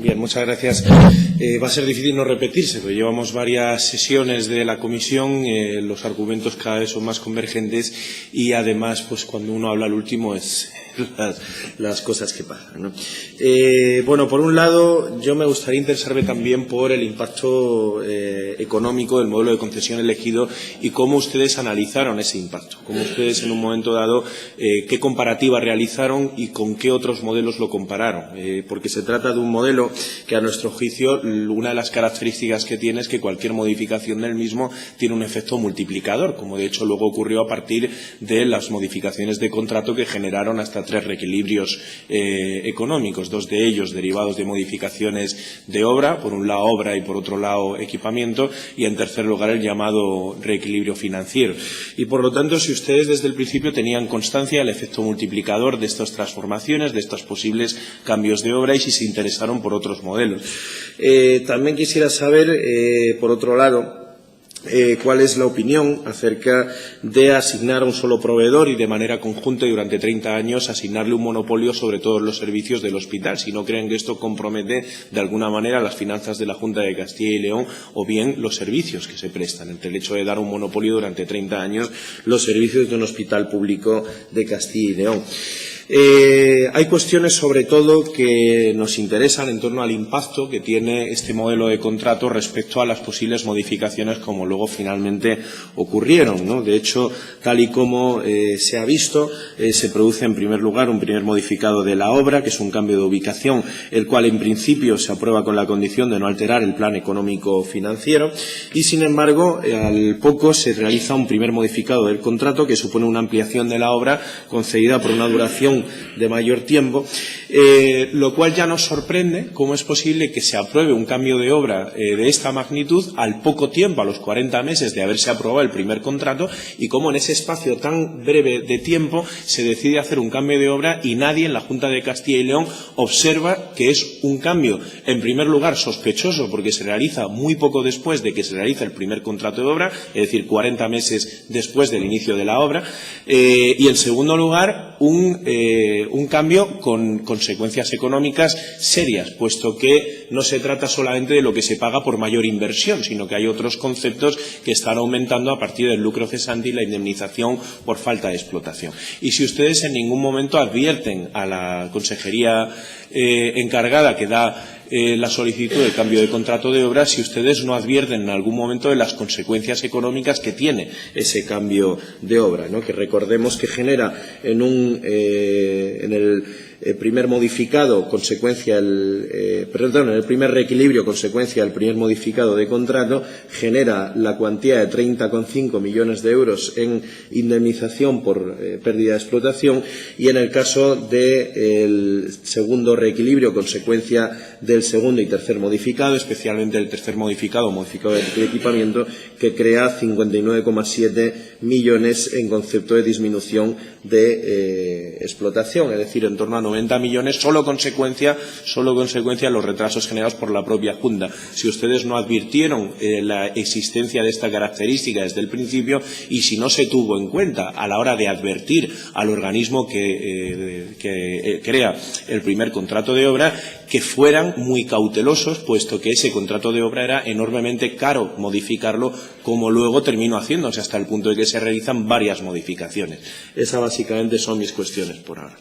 Bien, muchas gracias. Va a ser difícil no repetirse, porque llevamos varias sesiones de la comisión, los argumentos cada vez son más convergentes y además, pues cuando uno habla al último es las cosas que pasan, ¿no? Bueno, por un lado, yo me gustaría interesarme también por el impacto económico del modelo de concesión elegido y cómo ustedes analizaron ese impacto, cómo ustedes en un momento dado, qué comparativa realizaron y con qué otros modelos lo compararon, porque se trata de un modelo que a nuestro juicio una de las características que tiene es que cualquier modificación del mismo tiene un efecto multiplicador, como de hecho luego ocurrió a partir de las modificaciones de contrato que generaron hasta 3 reequilibrios económicos, 2 de ellos derivados de modificaciones de obra, por un lado obra y por otro lado equipamiento, y en tercer lugar el llamado reequilibrio financiero. Y por lo tanto, si ustedes desde el principio tenían constancia del efecto multiplicador de estas transformaciones, de estos posibles cambios de obra y si se interesaron por otros modelos. También quisiera saber, por otro lado, cuál es la opinión acerca de asignar a un solo proveedor y de manera conjunta y durante 30 años asignarle un monopolio sobre todos los servicios del hospital, si no creen que esto compromete de alguna manera las finanzas de la Junta de Castilla y León o bien los servicios que se prestan, entre el hecho de dar un monopolio durante 30 años los servicios de un hospital público de Castilla y León. Hay cuestiones, sobre todo, que nos interesan en torno al impacto que tiene este modelo de contrato respecto a las posibles modificaciones como luego finalmente ocurrieron, ¿no? De hecho, tal y como se ha visto, se produce en primer lugar un primer modificado de la obra, que es un cambio de ubicación, el cual en principio se aprueba con la condición de no alterar el plan económico financiero y, sin embargo, al poco se realiza un primer modificado del contrato que supone una ampliación de la obra concedida por una duración de mayor tiempo, lo cual ya nos sorprende cómo es posible que se apruebe un cambio de obra de esta magnitud al poco tiempo, a los 40 meses de haberse aprobado el primer contrato, y cómo en ese espacio tan breve de tiempo se decide hacer un cambio de obra y nadie en la Junta de Castilla y León observa que es un cambio, en primer lugar, sospechoso porque se realiza muy poco después de que se realiza el primer contrato de obra, es decir, 40 meses después del inicio de la obra, y en segundo lugar, un cambio con consecuencias económicas serias, puesto que no se trata solamente de lo que se paga por mayor inversión, sino que hay otros conceptos que están aumentando a partir del lucro cesante y la indemnización por falta de explotación. Y si ustedes en ningún momento advierten a la consejería encargada que da la solicitud de cambio de contrato de obra, si ustedes no advierten en algún momento de las consecuencias económicas que tiene ese cambio de obra, ¿no? Que recordemos que genera en el primer modificado consecuencia en el primer reequilibrio consecuencia del primer modificado de contrato, genera la cuantía de 30,5 millones de euros en indemnización por pérdida de explotación, y en el caso del segundo reequilibrio consecuencia del segundo y tercer modificado, especialmente el tercer modificado de equipamiento, que crea 59,7 millones en concepto de disminución de explotación, es decir, en torno a 90 millones, solo consecuencia de los retrasos generados por la propia Junta. Si ustedes no advirtieron la existencia de esta característica desde el principio y si no se tuvo en cuenta a la hora de advertir al organismo que crea el primer contrato de obra, que fueran muy cautelosos, puesto que ese contrato de obra era enormemente caro modificarlo, como luego terminó haciéndose hasta el punto de que se realizan varias modificaciones. Esas básicamente son mis cuestiones por ahora.